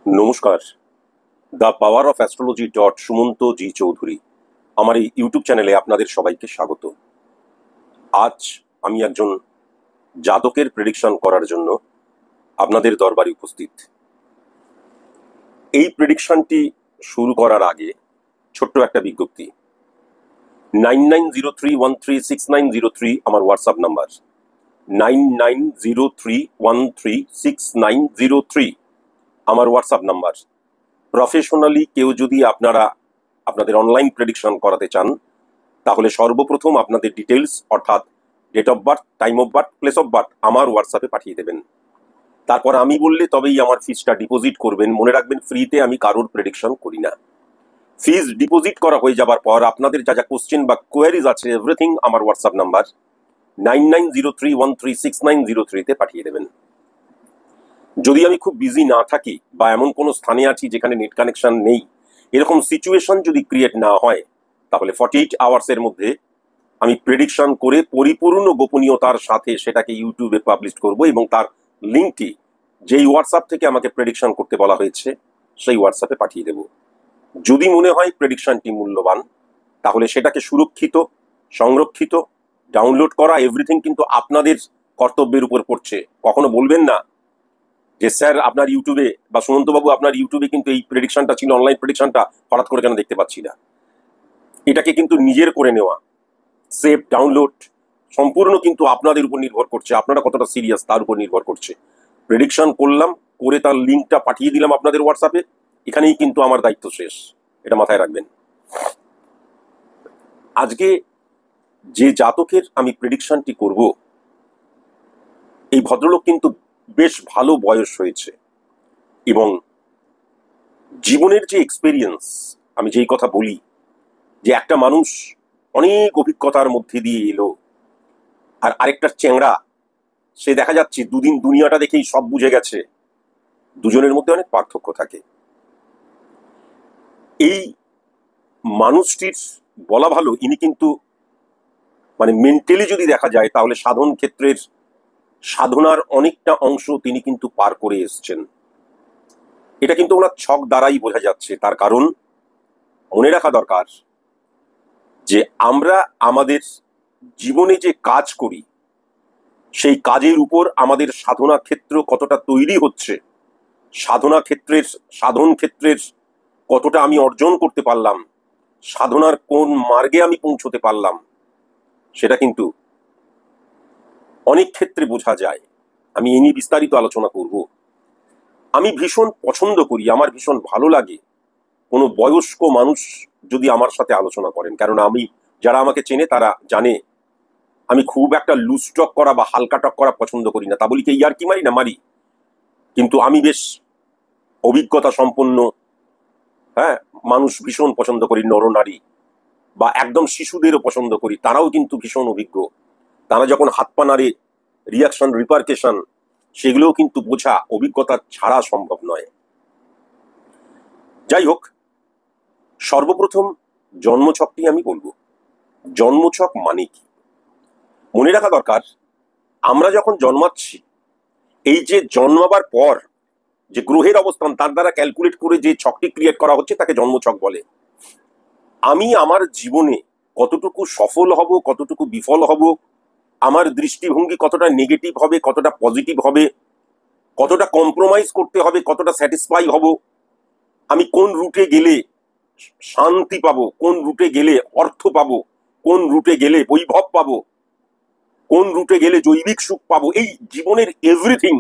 নমস্কার। The power of astrology dot Sumanta G Chowdhury আমার এই ইউটিউব চ্যানেলে আপনাদের সবাইকে স্বাগত। আজ আমি একজন জাতকের প্রেডিকশন করার জন্য আপনাদের দরবারে উপস্থিত। এই প্রেডিকশনটি শুরু করার আগে ছোট্ট একটা বিজ্ঞপ্তি। 9903136903 আমার হোয়াটসঅ্যাপ নাম্বার, 9903136903 আমার হোয়াটসঅ্যাপ নাম্বার। প্রফেশনালি কেউ যদি আপনাদের অনলাইন প্রেডিকশন করাতে চান, তাহলে সর্বপ্রথম আপনাদের ডিটেলস অর্থাৎ date of birth, time of birth, place of birth আমার হোয়াটসঅ্যাপে পাঠিয়ে দেবেন। তারপর আমি বললে তবেই আমার ফিজটা ডিপোজিট করবেন। মনে রাখবেন, ফ্রিতে আমি কারোর প্রেডিকশন করি না। ফিজ ডিপোজিট করা হয়ে যাবার পর আপনাদের যা যা কোশ্চেন বা কোয়ারিজ আছে এভরিথিং আমার হোয়াটসঅ্যাপ নাম্বার 9903136903 তে পাঠিয়ে দেবেন। যদি আমি খুব বিজি না থাকি বা এমন কোনো স্থানে আছি যেখানে নেট কানেকশন নেই, এরকম সিচুয়েশন যদি ক্রিয়েট না হয়, তাহলে 48 আওয়ার্সের মধ্যে আমি প্রেডিকশন করে পরিপূর্ণ গোপনীয়তার সাথে সেটাকে ইউটিউবে পাবলিশ করব এবং তার লিঙ্কটি যেই হোয়াটসঅ্যাপ থেকে আমাকে প্রেডিকশন করতে বলা হয়েছে সেই হোয়াটসঅ্যাপে পাঠিয়ে দেব। যদি মনে হয় প্রেডিকশনটি মূল্যবান, তাহলে সেটাকে সুরক্ষিত, সংরক্ষিত, ডাউনলোড করা এভরিথিং কিন্তু আপনাদের কর্তব্যের উপর পড়ছে। কখনো বলবেন না যে স্যার আপনার ইউটিউবে বা সুমন্তবাবু আপনার ইউটিউবে কিন্তু এই প্রেডিকশনটা ছিল, অনলাইন প্রেডিকশনটা হঠাৎ করে কেন দেখতে পাচ্ছি না। এটাকে কিন্তু নিজের করে নেওয়া, সেভ, ডাউনলোড সম্পূর্ণ কিন্তু আপনাদের উপর নির্ভর করছে। আপনারা কতটা সিরিয়াস তার উপর নির্ভর করছে। প্রেডিকশন করলাম, করে তার লিঙ্কটা পাঠিয়ে দিলাম আপনাদের হোয়াটসঅ্যাপে, এখানেই কিন্তু আমার দায়িত্ব শেষ। এটা মাথায় রাখবেন। আজকে যে জাতকের আমি প্রেডিকশনটি করব, এই ভদ্রলোক কিন্তু বেশ ভালো বয়স হয়েছে এবং জীবনের যে এক্সপেরিয়েন্স, আমি যেই কথা বলি যে একটা মানুষ অনেক অভিজ্ঞতার মধ্যে দিয়ে এলো আর আরেকটা চ্যাংড়া, সে দেখা যাচ্ছে দুদিন দুনিয়াটা দেখেই সব বুঝে গেছে। দুজনের মধ্যে অনেক পার্থক্য থাকে। এই মানুষটির বলা ভালো, ইনি কিন্তু মানে মেন্টালি যদি দেখা যায় তাহলে সাধন ক্ষেত্রের সাধনার অনেকটা অংশ তিনি কিন্তু পার করে এসছেন। এটা কিন্তু ওনার ছক দ্বারাই বোঝা যাচ্ছে। তার কারণ মনে রাখা দরকার যে আমরা আমাদের জীবনে যে কাজ করি সেই কাজের উপর আমাদের সাধনা ক্ষেত্র কতটা তৈরি হচ্ছে, সাধন ক্ষেত্রের কতটা আমি অর্জন করতে পারলাম, সাধনার কোন মার্গে আমি পৌঁছতে পারলাম, সেটা কিন্তু অনেক ক্ষেত্রে বোঝা যায়। আমি এ নিয়ে বিস্তারিত আলোচনা করব। আমি ভীষণ পছন্দ করি, আমার ভীষণ ভালো লাগে কোনো বয়স্ক মানুষ যদি আমার সাথে আলোচনা করেন। কারণ যারা আমাকে চেনে তারা জানে আমি খুব একটা লুজ টক করা বা হালকা টক করা পছন্দ করি না। তা বলি কি ইয়ার্কি মারি না, মারি, কিন্তু আমি বেশ অভিজ্ঞতা সম্পন্ন মানুষ ভীষণ পছন্দ করি। নরনারী বা একদম শিশুদেরও পছন্দ করি, তারাও কিন্তু ভীষণ অভিজ্ঞ। তারা যখন হাত পা নাড়ে, রিয়াকশন, রিপারকেশন, সেগুলোও কিন্তু বোঝা অভিজ্ঞতা ছাড়া সম্ভব নয়। যাই হোক, সর্বপ্রথম জন্মছকটি আমি বলবো। জন্মছক মানে কি মনে রাখা দরকার। আমরা যখন জন্মাচ্ছি, এই যে জন্মাবার পর যে গ্রহের অবস্থান তার দ্বারা ক্যালকুলেট করে যে ছকটি ক্রিয়েট করা হচ্ছে তাকে জন্মছক বলে। আমি আমার জীবনে কতটুকু সফল হব, কতটুকু বিফল হব, আমার দৃষ্টিভঙ্গি কতটা নেগেটিভ হবে, কতটা পজিটিভ হবে, কতটা কম্প্রোমাইজ করতে হবে, কতটা স্যাটিসফাই হব, আমি কোন রুটে গেলে শান্তি পাবো, কোন রুটে গেলে অর্থ পাবো, কোন রুটে গেলে বৈভব পাবো, কোন রুটে গেলে জৈবিক সুখ পাবো, এই জীবনের এভরিথিং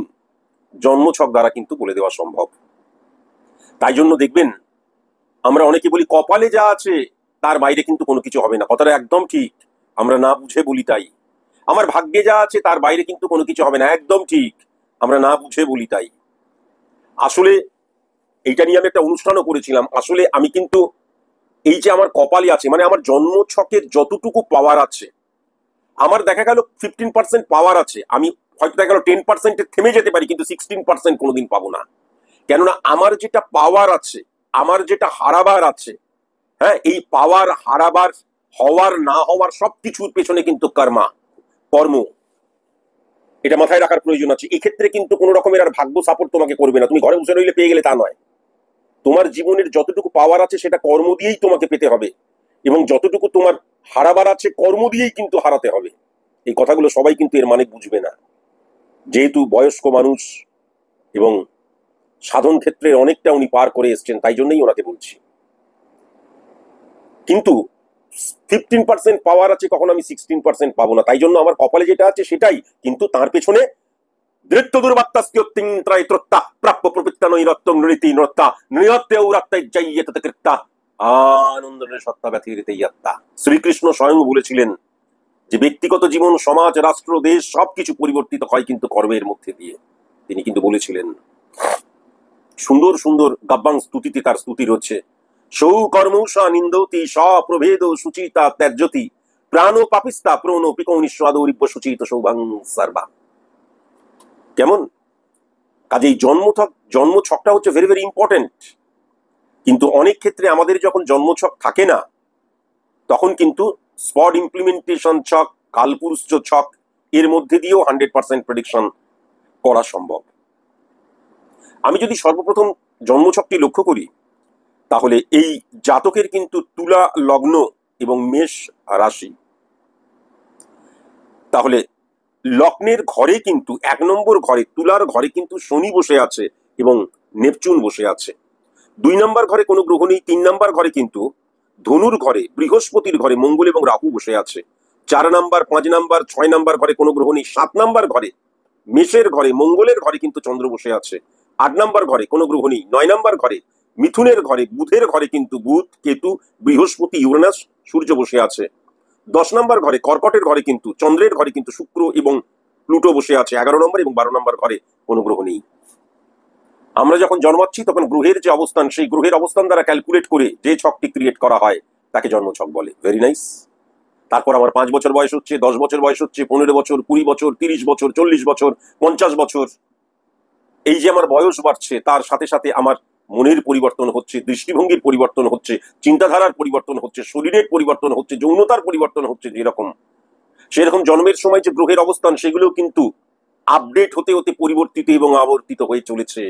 জন্মছক দ্বারা কিন্তু বলে দেওয়া সম্ভব। তাই জন্য দেখবেন আমরা অনেকে বলি কপালে যা আছে তার বাইরে কিন্তু কোনো কিছু হবে না। কথাটা একদম ঠিক, আমরা না বুঝে বলি তাই। আমার ভাগ্যে যা আছে তার বাইরে কিন্তু কোনো কিছু হবে না, একদম ঠিক, আমরা না বুঝে বলি তাই। আসলে এইটা নিয়ে আমি একটা অনুষ্ঠানও করেছিলাম। আসলে আমি কিন্তু এই যে আমার কপালে আছে, মানে আমার জন্মছকের যতটুকু পাওয়ার আছে, আমার দেখা গেল 15% পাওয়ার আছে, আমি হয়তো দেখা গেল 10% থেমে যেতে পারি, কিন্তু 16% কোনোদিন পাবো না। কেননা আমার যেটা পাওয়ার আছে, আমার যেটা হারাবার আছে, এই পাওয়ার, হারাবার, হওয়ার, না হওয়ার সবকিছুর পেছনে কিন্তু কর্ম, এটা মাথায় রাখার প্রয়োজন আছে। এক্ষেত্রে কিন্তু কোনো রকমের আর ভাগ্য সাপোর্ট তোমাকে করবে না। তুমি ঘরে বসে রইলে পেয়ে গেলে তা নয়। তোমার জীবনের যতটুকু পাওয়ার আছে সেটা কর্ম দিয়েই তোমাকে পেতে হবে, এবং যতটুকু তোমার হারাবার আছে কর্ম দিয়েই কিন্তু হারাতে হবে। এই কথাগুলো সবাই কিন্তু এর মানে বুঝবে না, যেহেতু বয়স্ক মানুষ এবং সাধন ক্ষেত্রে অনেকটা উনি পার করে এসছেন, তাই জন্যই ওনাকে বলছি। কিন্তু 15% পাওয়ার আছে, কখন আমি 16% পাবো না, তাই জন্য আমার কপালে যেটা আছে সেটাই, কিন্তু তার পেছনে দৃত্য দুর্বাত্তাস্ত্যোত্তিংত্রায়ত্রত্তা প্রাপ্য প্রবৃত্তা নৈরত্তম নৃতি নৃত্তা নৃত্যেও রাত্তাইজ্জাইয়েততে কৃত্তা আনন্দের সত্তা ব্যতিরিতেইয়াত্তা। শ্রীকৃষ্ণ স্বয়ং বলেছিলেন যে ব্যক্তিগত জীবন, সমাজ, রাষ্ট্র, দেশ সবকিছু পরিবর্তিত হয় কিন্তু কর্মের মধ্যে দিয়ে। তিনি কিন্তু বলেছিলেন। সুন্দর সুন্দর গাব্বাং স্তুতিতে তার স্তুতি রয়েছে। সৌ কর্মৌষা নিন্দতি স্বপ্রভেদ সুচিতা ত্যাজ্যতি প্রাণ পাপিস্তা প্রণ পিকৌনিস্বাদৌরিব্য সুচিত সৌভাং সার্বা। কেমন? কাজেই জন্মছকটা হচ্ছে ভেরি ভেরি ইম্পর্টেন্ট। কিন্তু অনেক ক্ষেত্রে আমাদের যখন জন্মছক থাকে না, তখন কিন্তু স্পট ইমপ্লিমেন্টেশন ছক, কালপুরুষ ছক, এর মধ্যে দিয়েও 100% প্রেডিকশন করা সম্ভব। আমি যদি সর্বপ্রথম জন্মছকটি লক্ষ্য করি, তাহলে এই জাতকের কিন্তু তুলা লগ্ন এবং মেষ রাশি। তাহলে লগ্নের ঘরে কিন্তু 1 নম্বর ঘরে, তুলার ঘরে কিন্তু শনি বসে আছে এবং নেপচুন বসে আছে। 2 নম্বর ঘরে কোনো গ্রহ নেই। 3 নম্বর ঘরে কিন্তু ধনুর ঘরে বৃহস্পতির ঘরে মঙ্গল এবং রাহু বসে আছে। 4 নম্বর, 5 নম্বর, 6 নম্বর ঘরে কোনো গ্রহ নেই। 7 নম্বর ঘরে মেষের ঘরে মঙ্গলের ঘরে কিন্তু চন্দ্র বসে আছে। 8 নম্বর ঘরে কোনো গ্রহ নেই। 9 নম্বর ঘরে মিথুনের ঘরে বুধের ঘরে কিন্তু বুধ, কেতু, বৃহস্পতি, ইউরেনাস, সূর্য বসে আছে। 10 নম্বর ঘরে কর্কটের ঘরে কিন্তু চন্দ্রের ঘরে কিন্তু শুক্র এবং প্লুটো বসে আছে। 11 নম্বর এবং 12 নম্বর ঘরে কোনো গ্রহ নেই। আমরা যখন জন্মাচ্ছি তখন গ্রহের যে অবস্থান, সেই গ্রহের অবস্থান দ্বারা ক্যালকুলেট করে যে ছকটি ক্রিয়েট করা হয় তাকে জন্মছক বলে। Very nice. তারপর আমার 5 বছর বয়স হচ্ছে, 10 বছর বয়স হচ্ছে, 15 বছর, 20 বছর, 30 বছর, 40 বছর, 50 বছর। এই যে আমার বয়স বাড়ছে, তার সাথে সাথে আমার মনের পরিবর্তন হচ্ছে, দৃষ্টিভঙ্গির পরিবর্তন হচ্ছে, চিন্তাধারার পরিবর্তন হচ্ছে, শরীরের পরিবর্তন হচ্ছে, যৌনতার পরিবর্তন হচ্ছে। যেরকম সেরকম জন্মের সময় যে গ্রহের অবস্থান, সেগুলো কিন্তু আপডেট হতে হতে পরিবর্তিত এবং আবর্তিত হয়ে চলেছে।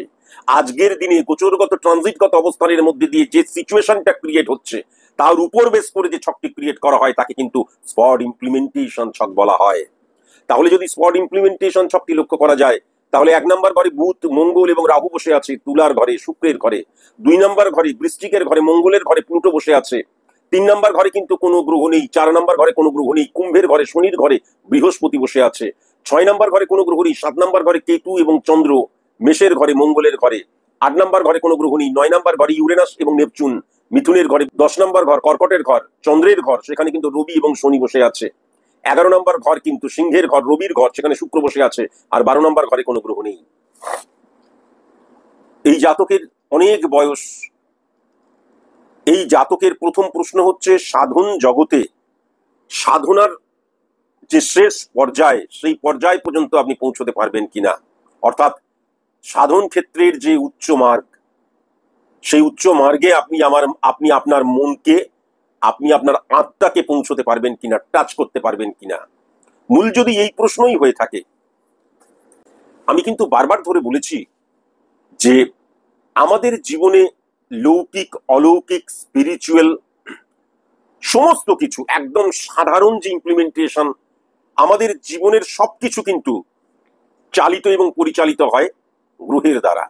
আজকের দিনে গোচরগত ট্রানজিটগত অবস্থানের মধ্যে দিয়ে যে সিচুয়েশনটা ক্রিয়েট হচ্ছে, তার উপর বেস করে যে ছকটি ক্রিয়েট করা হয় তাকে কিন্তু স্পট ইমপ্লিমেন্টেশন ছক বলা হয়। তাহলে যদি স্পট ইমপ্লিমেন্টেশন ছকটি লক্ষ্য করা যায়, তাহলে 1 নম্বর ঘরে বুধ, মঙ্গল এবং রাহু বসে আছে তুলার ঘরে, শুক্রের ঘরে। 2 নম্বর ঘরে বৃশ্চিকের ঘরে মঙ্গলের ঘরে প্লুটো বসে আছে। 3 নম্বর ঘরে কিন্তু কোনো গ্রহ নেই। 4 নম্বর ঘরে কোনো গ্রহ নেই। কুম্ভের ঘরে শনির ঘরে বৃহস্পতি বসে আছে। 6 নম্বর ঘরে কোনো গ্রহ নেই। 7 নম্বর ঘরে কেতু এবং চন্দ্র, মেষের ঘরে মঙ্গলের ঘরে। 8 নম্বর ঘরে কোনো গ্রহ নেই। 9 নম্বর ঘরে ইউরেনাস এবং নেপচুন, মিথুনের ঘরে। 10 নম্বর ঘর কর্কটের ঘর, চন্দ্রের ঘর, সেখানে কিন্তু রবি এবং শনি বসে আছে। 11 নম্বর ঘর কিন্তু সিংহের ঘর, রবির ঘর, সেখানে শুক্র বসে আছে। আর 12 নম্বর ঘরে কোনো গ্রহ নেই। এই জাতকের অনেক বয়স। এই জাতকের প্রথম প্রশ্ন হচ্ছে, সাধন জগতে সাধনার যে শেষ পর্যায়, সেই পর্যায় পর্যন্ত আপনি পৌঁছতে পারবেন কিনা। অর্থাৎ সাধন ক্ষেত্রের যে উচ্চ মার্গ, সেই উচ্চ মার্গে আপনি আপনার মনকে, আপনি আপনার আত্মাকে পৌঁছতে পারবেন কিনা, টাচ করতে পারবেন কিনা। মূল যদি এই প্রশ্নই হয়ে থাকে, আমি কিন্তু বারবার ধরে বলেছি যে আমাদের জীবনে লৌকিক, অলৌকিক, স্পিরিচুয়াল সমস্ত কিছু, একদম সাধারণ যে ইমপ্লিমেন্টেশন, আমাদের জীবনের সবকিছু কিন্তু চালিত এবং পরিচালিত হয় গ্রহের দ্বারা।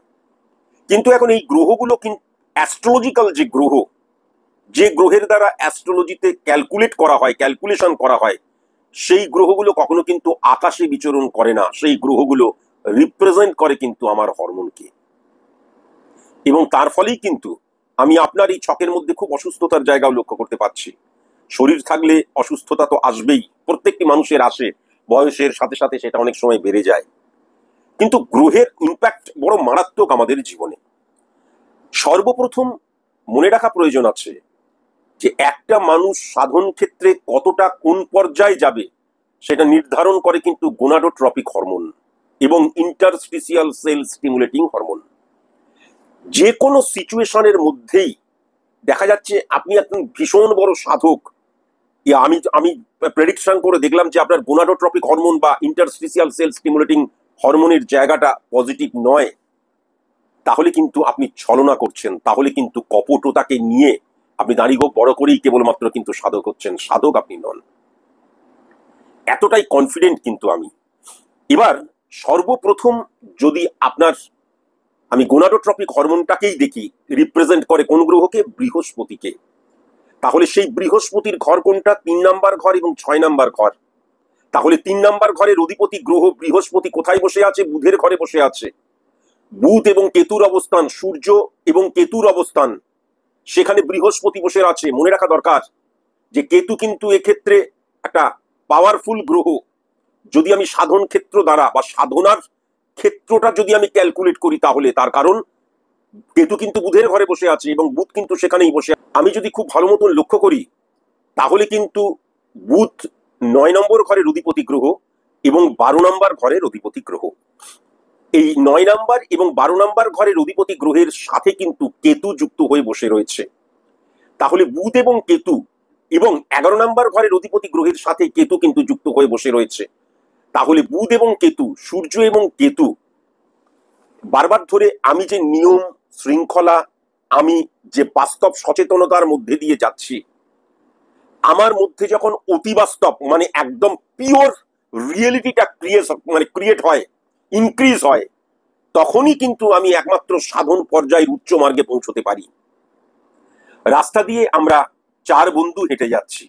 কিন্তু এখন এই গ্রহগুলো কিন্তু অ্যাস্ট্রোলজিক্যাল যে গ্রহ, যে গ্রহের দ্বারা অ্যাস্ট্রোলজিতে ক্যালকুলেশন করা হয়, সেই গ্রহগুলো কখনো কিন্তু আকাশে বিচরণ করে না। সেই গ্রহগুলো রিপ্রেজেন্ট করে কিন্তু আমার হরমোনকে, এবং তার ফলেই কিন্তু আমি আপনার এই ছকের মধ্যে খুব অসুস্থতার জায়গাও লক্ষ্য করতে পারছি। শরীর থাকলে অসুস্থতা তো আসবেই, প্রত্যেকটি মানুষের আসে, বয়সের সাথে সাথে সেটা অনেক সময় বেড়ে যায়। কিন্তু গ্রহের ইম্প্যাক্ট বড় মারাত্মক আমাদের জীবনে। সর্বপ্রথম মনে রাখা প্রয়োজন আছে যে একটা মানুষ সাধন ক্ষেত্রে কতটা কোন পর্যায়ে যাবে, সেটা নির্ধারণ করে কিন্তু গোনাডোট্রপিক হরমোন এবং ইন্টারস্টিসিয়াল সেল স্টিমুলেটিং হরমোন। যে কোনো সিচুয়েশনের মধ্যেই দেখা যাচ্ছে আপনি একজন ভীষণ বড় সাধক, আমি প্রেডিকশন করে দেখলাম যে আপনার গোনাডোট্রপিক হরমোন বা ইন্টারস্টিসিয়াল সেল স্টিমুলেটিং হরমোনের জায়গাটা পজিটিভ নয়, তাহলে কিন্তু আপনি ছলনা করছেন, তাহলে কিন্তু কপটতাকে নিয়ে আপনি দাঁড়িয়ে বড় করেই কেবলমাত্র কিন্তু সাধক হচ্ছেন, সাধক আপনি নন। এতটাই কনফিডেন্ট কিন্তু আমি। এবার সর্বপ্রথম যদি আপনার আমি গোনাডোট্রপিক হরমোনটাকেই দেখি, রিপ্রেজেন্ট করে কোন গ্রহকে? বৃহস্পতিকে। তাহলে সেই বৃহস্পতির ঘর কোনটা? 3 নাম্বার ঘর এবং 6 নাম্বার ঘর। তাহলে 3 নাম্বার ঘরের অধিপতি গ্রহ বৃহস্পতি কোথায় বসে আছে? বুধের ঘরে বসে আছে। বুধ এবং কেতুর অবস্থান, সূর্য এবং কেতুর অবস্থান, সেখানে বৃহস্পতি বসে আছে। মনে রাখা দরকার যে কেতু কিন্তু এক্ষেত্রে একটা পাওয়ারফুল গ্রহ। যদি আমি সাধন ক্ষেত্র দ্বারা বা সাধনার ক্ষেত্রটা যদি আমি ক্যালকুলেট করি, তাহলে তার কারণ কেতু কিন্তু বুধের ঘরে বসে আছে এবং বুধ কিন্তু সেখানেই বসে। আমি যদি খুব ভালো মতন লক্ষ্য করি, তাহলে কিন্তু বুধ 9 নম্বর ঘরের অধিপতি গ্রহ এবং 12 নম্বর ঘরের অধিপতি গ্রহ। এই 9 নাম্বার এবং 12 নাম্বার ঘরের অধিপতি গ্রহের সাথে কিন্তু কেতু যুক্ত হয়ে বসে রয়েছে। তাহলে বুধ এবং কেতু এবং 11 নাম্বার ঘরের অধিপতি গ্রহের সাথে কেতু কিন্তু যুক্ত হয়ে বসে রয়েছে। তাহলে বুধ এবং কেতু, সূর্য এবং কেতু, বারবার ধরে আমি যে নিয়ম শৃঙ্খলা, আমি যে বাস্তব সচেতনতার মধ্যে দিয়ে যাচ্ছি, আমার মধ্যে যখন অতি বাস্তব মানে একদম পিওর রিয়েলিটিটা ক্রিয়েট হয়, ইনক্রিজ হয়, তখনই কিন্তু আমি একমাত্র সাধন পর্যায়ের উচ্চ মার্গে পৌঁছতে পারি। রাস্তা দিয়ে আমরা 4 বন্ধু হেঁটে যাচ্ছি।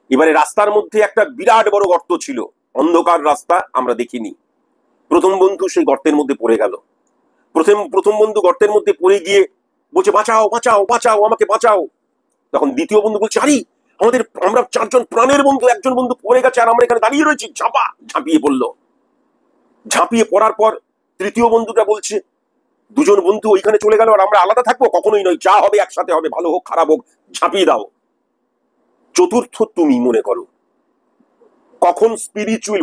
এবারে রাস্তার মধ্যে একটা বিরাট বড় গর্ত ছিল, অন্ধকার রাস্তা, আমরা দেখিনি। প্রথম বন্ধু সেই গর্তের মধ্যে পড়ে গেল। প্রথম বন্ধু গর্তের মধ্যে পড়ে গিয়ে বলছে, বাঁচাও বাঁচাও বাঁচাও, আমাকে বাঁচাও। তখন দ্বিতীয় বন্ধু বলছে, আরে আমরা 4 জন প্রাণের বন্ধু, একজন বন্ধু পড়ে গেছে আর আমরা এখানে দাঁড়িয়ে রয়েছি, ঝাঁপিয়ে পড়লো। ঝাঁপিয়ে পড়ার পর তৃতীয় বন্ধুটা বলছে, 2 জন বন্ধু ওইখানে চলে গেল আর আমরা আলাদা থাকবো? কখনোই নয়, যা হবে একসাথে হবে, ভালো হোক খারাপ হোক, ঝাঁপিয়ে দাও। চতুর্থ তুমি মনে করো কখন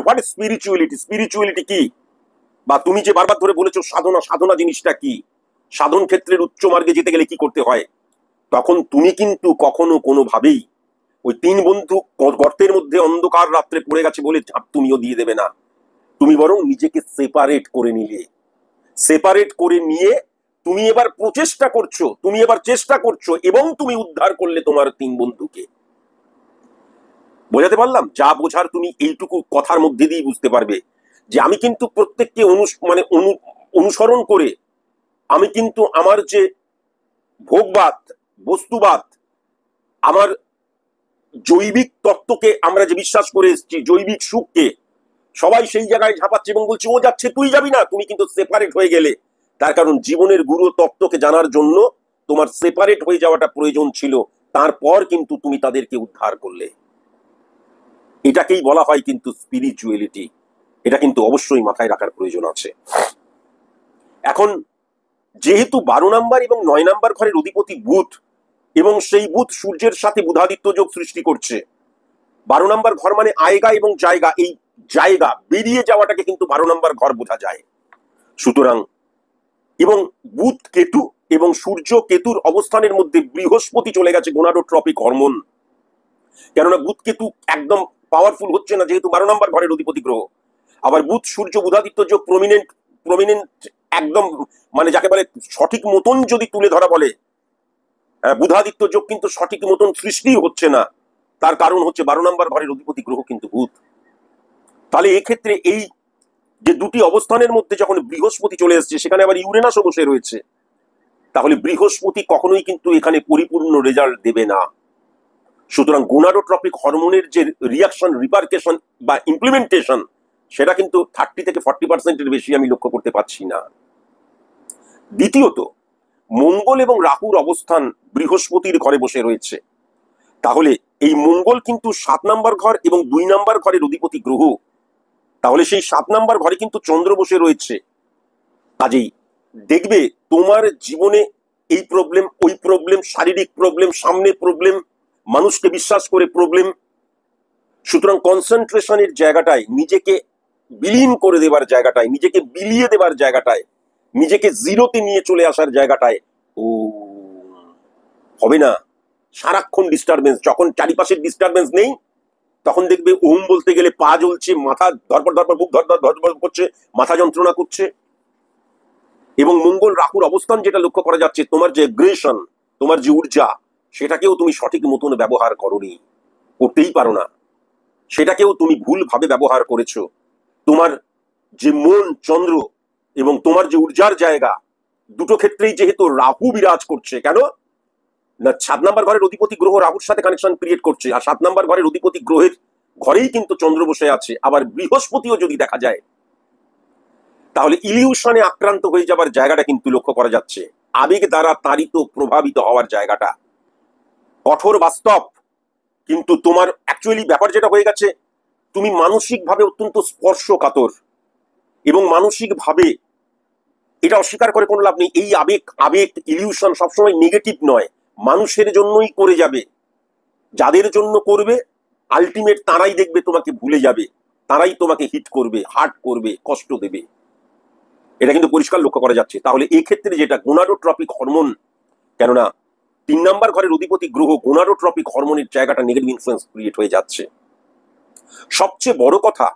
হোয়াট স্পিরিচুয়ালিটি, স্পিরিচুয়ালিটি কি? বা তুমি যে বারবার ধরে বলেছো সাধনা, সাধনা জিনিসটা কি, সাধন ক্ষেত্রের উচ্চ মার্গে যেতে গেলে কি করতে হয়, তখন তুমি কিন্তু কখনো কোনোভাবেই ওই 3 বন্ধু গর্তের মধ্যে অন্ধকার রাত্রে পড়ে গেছে বলে ঝাঁপ তুমিও দিয়ে দেবে না। তুমি বরং নিজেকে সেপারেট করে নিলে, সেপারেট করে নিয়ে তুমি এবার চেষ্টা করছো এবং তুমি উদ্ধার করলে তোমার 3 বন্ধুকে। বোঝাতে পারলাম? যা বোঝার তুমি এইটুকু কথার মধ্যে দিয়ে বুঝতে পারবে যে আমি কিন্তু প্রত্যেককে অনুসরণ করে আমি কিন্তু আমার যে ভোগবাদ, বস্তুবাদ, আমার জৈবিক তত্ত্বকে আমরা যে বিশ্বাস করে এসেছি, জৈবিক সুখকে, সবাই সেই জায়গায় ঝাঁপাচ্ছে এবং বলছে ও যাচ্ছে তুই যাবি না, তুমি কিন্তু সেপারেট হয়ে গেলে। তার কারণ জীবনের গুরু তত্ত্বকে জানার জন্য তোমার সেপারেট হয়ে যাওয়াটা প্রয়োজন ছিল, তারপর কিন্তু তুমি তাদেরকে উদ্ধার করলে। এটাকেই বলা হয় কিন্তু স্পিরিচুয়ালিটি। এটা কিন্তু অবশ্যই মাথায় রাখার প্রয়োজন আছে। এখন যেহেতু 12 নাম্বার এবং 9 নাম্বার ঘরের অধিপতি বুধ এবং সেই বুধ সূর্যের সাথে বুধাদিত্য যোগ সৃষ্টি করছে, 12 নাম্বার ঘর মানে আয়গা এবং জায়গা, এই জায়গা বেরিয়ে যাওয়াটাকে কিন্তু 12 নাম্বার ঘর বোঝা যায়। সুতরাং এবং বুধ কেতু এবং সূর্য কেতুর অবস্থানের মধ্যে বৃহস্পতি চলে গেছে গোনাডোট্রপিক হরমোন। কেননা বুধ কেতু একদম পাওয়ারফুল হচ্ছে না, যেহেতু 12 নাম্বার ঘরের অধিপতি গ্রহ। আবার বুধ সূর্য বুধাদিত্য যোগ প্রমিনেন্ট একদম মানে যাকে বলে সঠিক মতন যদি তুলে ধরা বলে, বুধাদিত্য যোগ কিন্তু সঠিক মতন সৃষ্টি হচ্ছে না। তার কারণ হচ্ছে 12 নাম্বার ঘরের অধিপতি গ্রহ কিন্তু বুধ। তাহলে এক্ষেত্রে এই যে দুটি অবস্থানের মধ্যে যখন বৃহস্পতি চলে এসছে, সেখানে আবার ইউরেনাসও বসে রয়েছে, তাহলে বৃহস্পতি কখনোই কিন্তু এখানে পরিপূর্ণ রেজাল্ট দেবে না। সুতরাং গোনাডোট্রপিক হরমোনের যে রিয়াকশন, রিপারকেশন বা ইমপ্লিমেন্টেশন, সেটা কিন্তু 30 থেকে 40% বেশি আমি লক্ষ্য করতে পারছি না। দ্বিতীয়ত, মঙ্গল এবং রাহুর অবস্থান বৃহস্পতির ঘরে বসে রয়েছে। তাহলে এই মঙ্গল কিন্তু 7 নাম্বার ঘর এবং 2 নাম্বার ঘরের অধিপতি গ্রহ। তাহলে সেই 7 নাম্বার ঘরে কিন্তু চন্দ্র বসে রয়েছে। কাজেই দেখবে তোমার জীবনে এই প্রবলেম, ওই প্রবলেম, শারীরিক প্রবলেম, সামনে প্রবলেম, মানুষকে বিশ্বাস করে প্রবলেম। সুতরাং কনসেন্ট্রেশনের জায়গাটায়, নিজেকে বিলীন করে দেবার জায়গাটায়, নিজেকে বিলিয়ে দেবার জায়গাটায়, নিজেকে জিরোতে নিয়ে চলে আসার জায়গাটায় ও হবে না। সারাক্ষণ ডিস্টারবেন্স, যখন চারিপাশের ডিস্টারবেন্স নেই, তখন দেখবে ওম বলতে গেলে পা জ্বলছে, মাথা ধরপড় ধরপড়, বুক ধরপড় ধরপড় করছে, মাথা যন্ত্রণা করছে। এবং মঙ্গল রাহুর অবস্থান যেটা লক্ষ্য করা যাচ্ছে, তোমার যে এগ্রেশন, তোমার যে ঊর্জা, সেটাকেও তুমি সঠিক মতন ব্যবহার করোনি, করতেই পারো না, সেটাকেও তুমি ভুলভাবে ব্যবহার করেছো। তোমার যে মন চন্দ্র এবং তোমার যে ঊর্জার জায়গা, দুটো ক্ষেত্রেই যেহেতু রাহু বিরাজ করছে, কেন না 7 নাম্বার ঘরের অধিপতি গ্রহ রাহুর সাথে কানেকশন ক্রিয়েট করছে, আর 7 নাম্বার ঘরের অধিপতি গ্রহের ঘরেই কিন্তু চন্দ্র বসে আছে। আবার বৃহস্পতিও যদি দেখা যায়, তাহলে ইলিউশনে আক্রান্ত হয়ে যাবার জায়গাটা কিন্তু লক্ষ্য করা যাচ্ছে। আবেগ দ্বারা তাড়িত প্রভাবিত হওয়ার জায়গাটা কঠোর বাস্তব, কিন্তু তোমার অ্যাকচুয়ালি ব্যাপার যেটা হয়ে গেছে, তুমি মানসিকভাবে অত্যন্ত স্পর্শকাতর, এবং মানসিকভাবে এটা অস্বীকার করে কোনো লাভ নেই। এই আবেগ আবেগ ইলিউশন সবসময় নেগেটিভ নয়, মানুষের জন্যই করে যাবে। যাদের জন্য করবে আলটিমেট তারাই দেখবে তোমাকে ভুলে যাবে, তারাই তোমাকে হিট করবে, হার্ট করবে, কষ্ট দেবে। এটা কিন্তু পরিষ্কার লক্ষ্য করা যাচ্ছে। তাহলে এই ক্ষেত্রে যেটা গোনাডোট্রপিক হরমোন, কেননা 3 নাম্বার ঘরের অধিপতি গ্রহ, গোনাডোট্রপিক হরমোনের জায়গাটা নেগেটিভ ইনফ্লুয়েন্স ক্রিয়েট হয়ে যাচ্ছে। সবচেয়ে বড় কথা,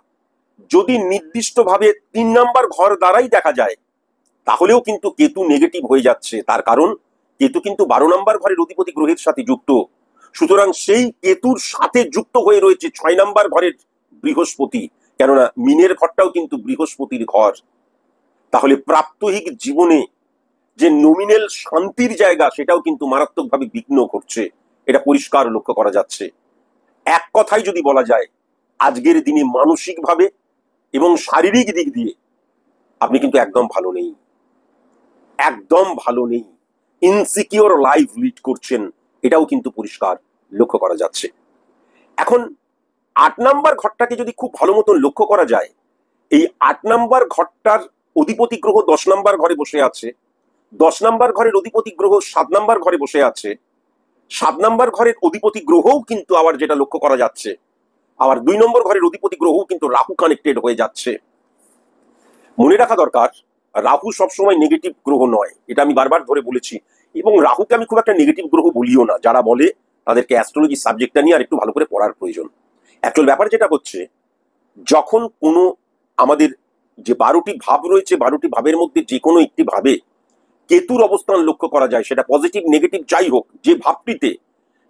যদি নির্দিষ্টভাবে 3 নাম্বার ঘর দ্বারাই দেখা যায়, তাহলেও কিন্তু কেতু নেগেটিভ হয়ে যাচ্ছে। তার কারণ কেতু কিন্তু 12 নাম্বার ঘরের অধিপতি গ্রহের সাথে যুক্ত, সুতরাং সেই কেতুর সাথে যুক্ত হয়ে রয়েছে 6 নাম্বার ঘরের বৃহস্পতি, কেননা মিনের ঘরটাও কিন্তু বৃহস্পতির ঘর। তাহলে প্রাত্যহিক জীবনে যে নমিনাল শান্তির জায়গা, সেটাও কিন্তু মারাত্মকভাবে বিঘ্ন করছে, এটা পরিষ্কার লক্ষ্য করা যাচ্ছে। এক কথাই যদি বলা যায়, আজকের দিনে মানসিকভাবে এবং শারীরিক দিক দিয়ে আপনি কিন্তু একদম ভালো নেই, একদম ভালো নেই, ইনসিকিউর লাইফ লিড করছেন, এটাও কিন্তু পরিষ্কার লক্ষ্য করা যাচ্ছে। এখন 8 নাম্বার ঘরটাকে যদি খুব ভালো মতন লক্ষ্য করা যায়, এই 8 নাম্বার ঘরটার অধিপতি গ্রহ 10 নাম্বার ঘরে বসে আছে, 10 নাম্বার ঘরের অধিপতি গ্রহ 7 নাম্বার ঘরে বসে আছে, 7 নাম্বার ঘরের অধিপতি গ্রহও কিন্তু আবার যেটা লক্ষ্য করা যাচ্ছে, আবার 2 নম্বর ঘরের অধিপতি গ্রহও কিন্তু রাহু কানেক্টেড হয়ে যাচ্ছে। মনে রাখা দরকার, রাহু সবসময় নেগেটিভ গ্রহ নয়, এটা আমি বারবার ধরে বলেছি, এবং রাহুকে আমি খুব একটা নেগেটিভ গ্রহ বলিও না। যারা বলে তাদেরকে অ্যাস্ট্রোলজি সাবজেক্টটা নিয়ে আর একটু ভালো করে পড়ার প্রয়োজন। অ্যাকচুয়াল ব্যাপার যেটা হচ্ছে, যখন কোনো আমাদের যে 12টি ভাব রয়েছে, 12টি ভাবের মধ্যে যে কোনো একটি ভাবে কেতুর অবস্থান লক্ষ্য করা যায়, সেটা পজিটিভ নেগেটিভ যাই হোক, যে ভাবটিতে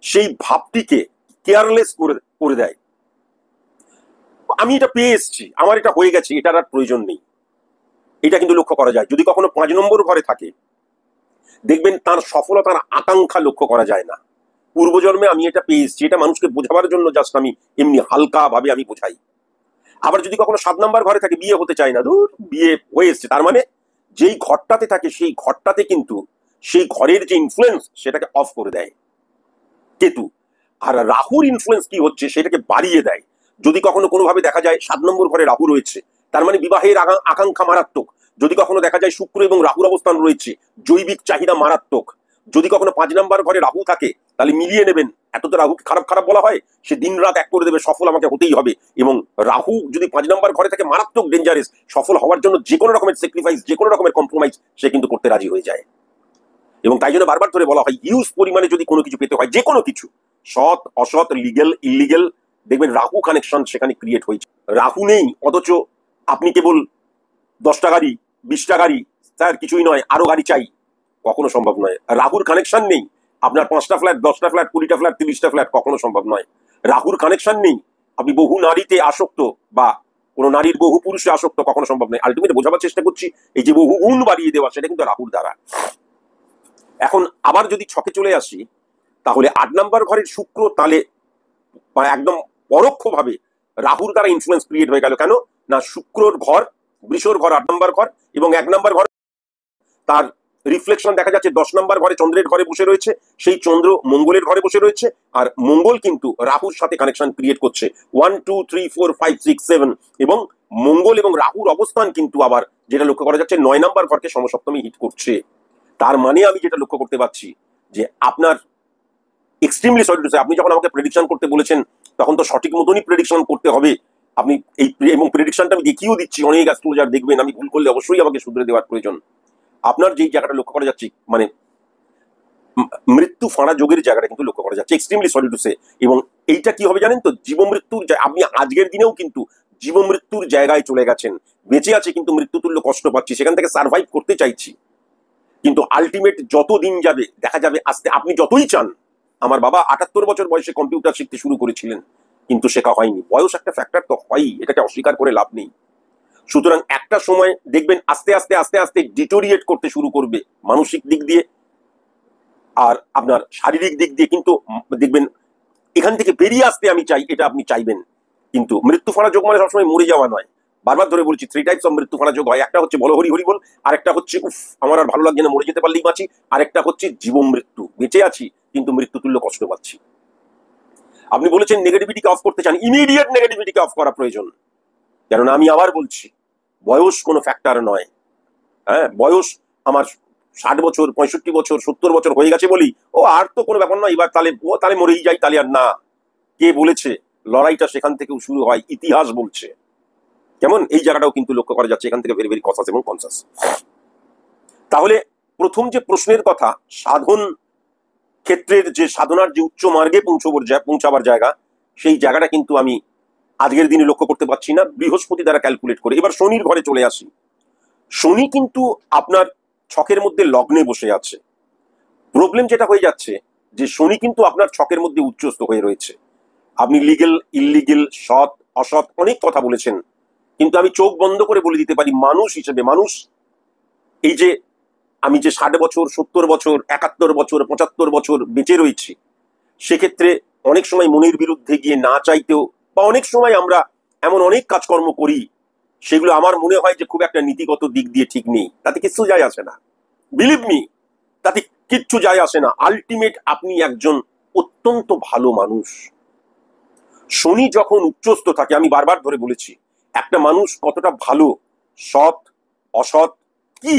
সেই ভাবটিকে কেয়ারলেস করে দেয়। আমি এটা পেয়ে এসেছি, আমার এটা হয়ে গেছে, এটার আর প্রয়োজন নেই, এটা কিন্তু লক্ষ্য করা যায়। যদি কখনো 5 নম্বর ঘরে থাকে, দেখবেন তার সফলতার আকাঙ্ক্ষা লক্ষ্য করা যায় না। পূর্বজন্মে আমি এটা পেয়ে এসেছি, এটা মানুষকে বোঝাবার জন্য জাস্ট আমি এমনি হালকা ভাবে আমি বোঝাই। আবার যদি কখনো 7 নাম্বার ঘরে থাকে, বিয়ে হতে চায় না, দূর বিয়ে হয়ে এসছে, তার মানে যেই ঘরটাতে থাকে সেই ঘরটাতে কিন্তু সেই ঘরের যে ইনফ্লুয়েন্স, সেটাকে অফ করে দেয় কেতু। আর রাহুর ইনফ্লুয়েন্স কি হচ্ছে, সেটাকে বাড়িয়ে দেয়। যদি কখনো কোনোভাবে দেখা যায় 7 নম্বর ঘরে রাহু রয়েছে, তার মানে বিবাহের আকাঙ্ক্ষা মারাত্মক। যদি কখনো দেখা যায় শুক্র এবং রাহুর অবস্থান রয়েছে, জৈবিক চাহিদা মারাত্মক। যদি কখনো 5 নাম্বার ঘরে রাহু থাকে, তাহলে মিলিয়ে নেবেন, এত তো রাহুকে খারাপ খারাপ বলা হয়, সে দিন রাত এক করে দেবে, সফল আমাকে হতেই হবে। এবং রাহু যদি 5 নাম্বার ঘরে থাকে, মারাত্মক ডেঞ্জারাস, সফল হওয়ার জন্য যে কোনো রকমের স্যাক্রিফাইস, যে কোনো রকমের কম্প্রোমাইজ সে কিন্তু করতে রাজি হয়ে যায়। এবং তাই জন্য বারবার ধরে বলা হয়, হিউজ পরিমাণে যদি কোনো কিছু পেতে হয়, যে কোনো কিছু, সৎ অসৎ, লিগেল ইলিগেল, দেখবেন রাহু কানেকশন সেখানে ক্রিয়েট হয়েছে। রাহু নেই, অথচ আপনি কেবল 10টা গাড়ি 20টা গাড়ি, স্যার কিছুই নয়, আরো গাড়ি চাই, কখনো সম্ভব নয়। রাহুর কানেকশন নেই, আপনার 5টা ফ্ল্যাট, 10টা ফ্ল্যাট, 20টা ফ্ল্যাট, 30টা ফ্ল্যাট, কখনো সম্ভব নয়। রাহুর কানেকশন নেই, আপনি বহু নারীতে আসক্ত বা কোনো নারীর বহু পুরুষে আসক্ত, কখনো সম্ভব নয়। আলটিমেট বোঝাবার চেষ্টা করছি, এই যে বহু গুণ বাড়িয়ে দেওয়া, সেটা কিন্তু রাহুর দ্বারা। এখন আবার যদি ছকে চলে আসি, তাহলে 8 নাম্বার ঘরের শুক্র তাহলে একদম পরোক্ষভাবে রাহুর দ্বারা ইনফ্লুয়েন্স ক্রিয়েট হয়ে গেল। কেন না, শুক্রর ঘর, বৃষর ঘর 8 নাম্বার ঘর, এবং 1 নাম্বার ঘর তার রিফ্লেকশন দেখা যাচ্ছে 10 নাম্বার ঘরে চন্দ্রের ঘরে বসে রয়েছে, সেই চন্দ্র মঙ্গলের ঘরে বসে রয়েছে, আর মঙ্গল কিন্তু রাহুর সাথে কানেকশন ক্রিয়েট করছে 1 2 3 4 5 6 7, এবং মঙ্গল এবং রাহুর অবস্থান কিন্তু আবার যেটা লক্ষ্য করা যাচ্ছে 9 নাম্বার ঘরকে সমসপ্তমী হিট করছে। তার মানে আমি যেটা লক্ষ্য করতে পারছি, যে আপনার এক্সট্রিমলি সরি টু সে, আপনি যখন আমাকে প্রেডিকশন করতে বলেছেন, তখন তো সঠিক মতনই প্রেডিকশন করতে হবে। আপনি এই এবং প্রেডিকশনটা আমি দেখিয়েও দিচ্ছি, অনেক অ্যাস্ট্রোলজার দেখবেন, আমি ভুল করলে অবশ্যই আমাকে শুধরে দেওয়ার প্রয়োজন। আপনার যেই জায়গাটা লক্ষ্য করা যাচ্ছে, মানে মৃত্যু ফাঁড়া যোগের জায়গাটা কিন্তু লক্ষ্য করা যাচ্ছে, এক্সট্রিমলি সরি টু সে। এবং এইটা কি হবে জানেন তো, জীবমৃত্যুর, আপনি আজকের দিনেও কিন্তু জীবমৃত্যুর জায়গায় চলে গেছেন, বেঁচে আছে কিন্তু মৃত্যুতুল্য কষ্ট পাচ্ছি, সেখান থেকে সার্ভাইভ করতে চাইছি, কিন্তু আলটিমেট যত দিন যাবে দেখা যাবে আস্তে, আপনি যতই চান, আমার বাবা 78 বছর বয়সে কম্পিউটার শিখতে শুরু করেছিলেন, কিন্তু শেখা হয়নি। বয়স একটা ফ্যাক্টর তো হয়ই, এটাকে অস্বীকার করে লাভ নেই। সুতরাং একটা সময় দেখবেন আস্তে আস্তে আস্তে আস্তে ডিটোরিয়েট করতে শুরু করবে মানসিক দিক দিয়ে আর আপনার শারীরিক দিক দিয়ে, কিন্তু দেখবেন এখান থেকে বেরিয়ে আসতে আমি চাই, এটা আপনি চাইবেন। কিন্তু মৃত্যু ফাঁড়া যোগ মানে সবসময় মরে যাওয়া নয়। বারবার ধরে বলছি 3 টাইপস অফ মৃত্যু ফাঁড়া যোগ হয়। একটা হচ্ছে বলো হরি হরি বল, আরেকটা হচ্ছে উফ আমার আর ভালো লাগছে না, মরে যেতে পারলেই বাঁচি, আরেকটা হচ্ছে জীবন মৃত্যু, বেঁচে আছি কিন্তু মৃত্যুতুল্য কষ্ট পাচ্ছি। আপনি বলেছেন নেগেটিভিটিকে অফ করতে চান, ইমিডিয়েট নেগেটিভিটিকে অফ করা প্রয়োজন। কেননা আমি আবার বলছি, বয়স কোনো ফ্যাক্টর নয়। হ্যাঁ, বয়স আমার 60 বছর, 65 বছর, 70 বছর হয়ে গেছে বলি ও আর তো কোনো ব্যাপার নয়, এবার তাহলে মরেই যাই, তাহলে আর না। কে বলেছে? লড়াইটা সেখান থেকেও শুরু হয়, ইতিহাস বলছে। কেমন এই জায়গাটাও কিন্তু লক্ষ্য করা যাচ্ছে এখান থেকে ভেরি ভেরি কনসাস এবং কনসাস। তাহলে প্রথম যে প্রশ্নের কথা, সাধন ক্ষেত্রের যে সাধনার যে উচ্চ মার্গে পৌঁছাবার জায়গা, সেই জায়গাটা কিন্তু আমি আজকের দিনে লক্ষ্য করতে পারছি না বৃহস্পতি দ্বারা ক্যালকুলেট করে। এবার শনির ঘরে চলে আসি। শনি কিন্তু আপনার ছকের মধ্যে লগ্নে বসে আছে। প্রবলেম যেটা হয়ে যাচ্ছে যে শনি কিন্তু আপনার ছকের মধ্যে উচ্চস্থ হয়ে রয়েছে। আপনি লিগেল ইললিগেল সৎ অসৎ অনেক কথা বলেছেন, কিন্তু আমি চোখ বন্ধ করে বলে দিতে পারি মানুষ হিসেবে, মানুষ এই যে আমি যে 60 বছর 70 বছর 71 বছর 75 বছর বেঁচে রয়েছি, সেক্ষেত্রে অনেক সময় মনের বিরুদ্ধে গিয়ে না চাইতেও, বা অনেক সময় আমরা এমন অনেক কাজকর্ম করি সেগুলো আমার মনে হয় যে খুব একটা নীতিগত দিক দিয়ে ঠিক নেই, তাতে কিচ্ছু যায় আসে না, বিলিভ মি, তাতে কিচ্ছু যায় আসে না। আলটিমেট আপনি একজন অত্যন্ত ভালো মানুষ। শনি যখন উচ্চস্থ থাকে, আমি বারবার ধরে বলেছি একটা মানুষ কতটা ভালো, সৎ অসৎ কি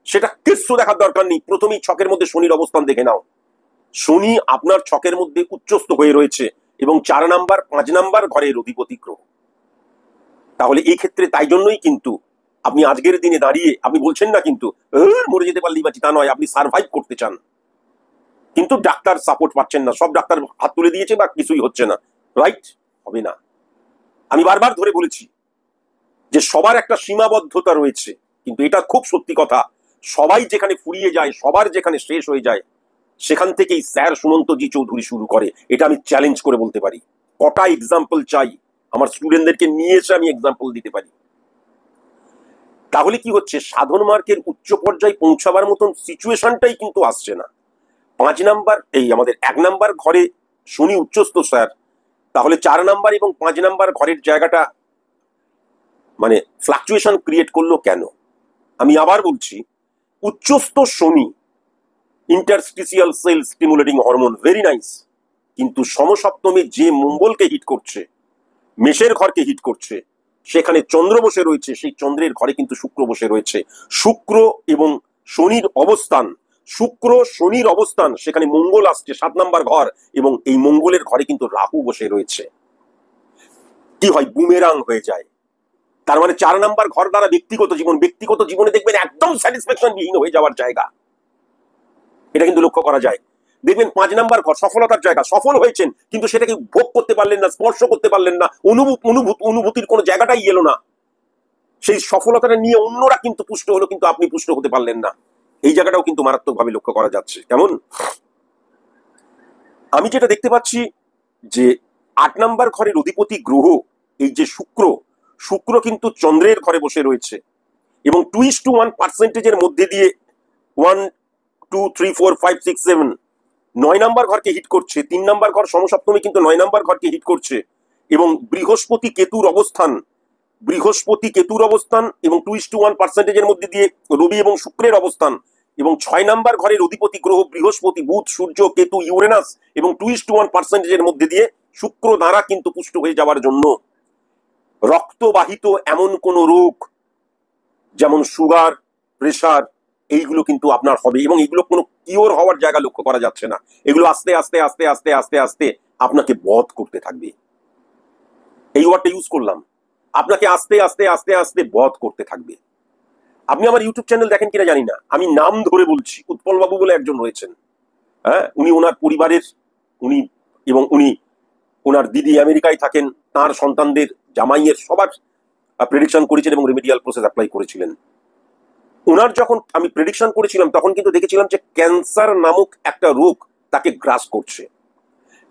সেটা কিচ্ছু দেখার দরকার নেই, প্রথমেই ছকের মধ্যে শনির অবস্থান দেখে নাও। শনি আপনার ছকের মধ্যে উচ্চস্থ হয়ে রয়েছে এবং 4 নাম্বার 5 নাম্বার ঘরের অধিপতি গ্রহ। তাহলে এই ক্ষেত্রে তাই জন্যই কিন্তু আপনি আজকের দিনে দাঁড়িয়ে আপনি বলছেন না কিন্তু মরে যেতে পারলেই বাঁচি, তা নয়, আপনি সার্ভাইভ করতে চান, কিন্তু ডাক্তার সাপোর্ট পাচ্ছেন না, সব ডাক্তার হাত তুলে দিয়েছে বা কিছুই হচ্ছে না, রাইট? হবে না। আমি বারবার ধরে বলেছি যে সবার একটা সীমাবদ্ধতা রয়েছে, কিন্তু এটা খুব সত্যি কথা, সবাই যেখানে ফুরিয়ে যায়, সবার যেখানে শেষ হয়ে যায়, সেখান থেকেই স্যার সুমন্ত জি চৌধুরী শুরু করে, এটা আমি চ্যালেঞ্জ করে বলতে পারি। কটা এক্সাম্পল চাই, আমার স্টুডেন্টদেরকে নিয়ে এসে আমি এক্সাম্পল দিতে পারি। তাহলে কি হচ্ছে, সাধন মার্গের উচ্চ পর্যায়ে পৌঁছাবার মতন সিচুয়েশনটাই কিন্তু আসছে না। 5 নাম্বার এই আমাদের 1 নাম্বার ঘরে শনি উচ্চস্থ স্যার, তাহলে 4 নাম্বার এবং 5 নাম্বার ঘরের জায়গাটা মানে ফ্লাকচুয়েশন ক্রিয়েট করলো কেন? আমি আবার বলছি, উচ্চস্থ শনি interstitial cell stimulating hormone, very nice, কিন্তু সমসপ্তমে যে মঙ্গলকে হিট করছে, মেষের ঘরকে হিট করছে, সেখানে চন্দ্র বসে রয়েছে, সেই চন্দ্রের ঘরে কিন্তু শুক্র বসে রয়েছে। শুক্র এবং শনির অবস্থান, শুক্র শনির অবস্থান, সেখানে মঙ্গল আসছে 7 নাম্বার ঘর, এবং এই মঙ্গলের ঘরে কিন্তু রাহু বসে রয়েছে। কি হয়, বুমেরাং হয়ে যায়। তার মানে 4 নাম্বার ঘর দ্বারা ব্যক্তিগত জীবনে দেখবেন একদম স্যাটিসফ্যাকশন বিহীন হয়ে যাওয়ার জায়গা, এটা কিন্তু লক্ষ্য করা যায়। দেখবেন 5 নাম্বার ঘর সফলতার জায়গা, সফল হয়েছেন কিন্তু সেটাকে ভোগ করতে পারলেন না, স্পর্শ করতে পারলেন না, অনুভূতির কোনো জায়গাটাই এলো না, সেই সফলতাটা নিয়ে অন্যরা কিন্তু পুষ্ট হলো কিন্তু আপনি পুষ্ট হতে পারলেন না, এই জায়গাটাও কিন্তু মারাত্মকভাবে লক্ষ্য করা যাচ্ছে। কেমন? আমি যেটা দেখতে পাচ্ছি যে 8 নাম্বার ঘরের অধিপতি গ্রহ এই যে শুক্র কিন্তু চন্দ্রের ঘরে বসে রয়েছে এবং 2:1% মধ্যে দিয়ে 1 2 3 4 5 6 7 9 নাম্বার ঘরকে হিট করছে। 3 নাম্বার ঘর সমসপ্তমী কিন্তু 9 নাম্বার ঘরকে হিট করছে, এবং বৃহস্পতি কেতুর অবস্থান এবং 2:1% মধ্যে দিয়ে রবি এবং শুক্রের অবস্থান, এবং 6 নাম্বার ঘরের অধিপতি গ্রহ বৃহস্পতি, বুধ, সূর্য, কেতু, ইউরেনাস, এবং 2:1% মধ্যে দিয়ে শুক্র দ্বারা কিন্তু পুষ্ট হয়ে যাওয়ার জন্য রক্তবাহিত এমন কোন রোগ যেমন সুগার, প্রেশার, এইগুলো কিন্তু আপনার হবে, এবং এগুলো কোনো কিওর হওয়ার জায়গা লক্ষ্য করা যাচ্ছে না। এগুলো আস্তে আস্তে আস্তে আস্তে আস্তে আস্তে আপনাকে বধ করতে থাকবে। এই ওয়ার্ডটা ইউজ করলাম, আপনাকে আস্তে আস্তে আস্তে আস্তে বধ করতে থাকবে। আপনি আমার ইউটিউব চ্যানেল দেখেন কিনা জানি না, আমি নাম ধরে বলছি, উৎপল বাবু বলে একজন রয়েছেন, হ্যাঁ, উনি ওনার পরিবারের উনি ওনার দিদি আমেরিকায় থাকেন, তার সন্তানদের জামাইয়ের সবার প্রেডিকশন করেছেন এবং রেমিডিয়াল প্রসেস অ্যাপ্লাই করেছিলেন। ওনার যখন আমি প্রেডিকশন করেছিলাম তখন কিন্তু দেখেছিলাম যে ক্যান্সার নামক একটা রোগ তাকে গ্রাস করছে,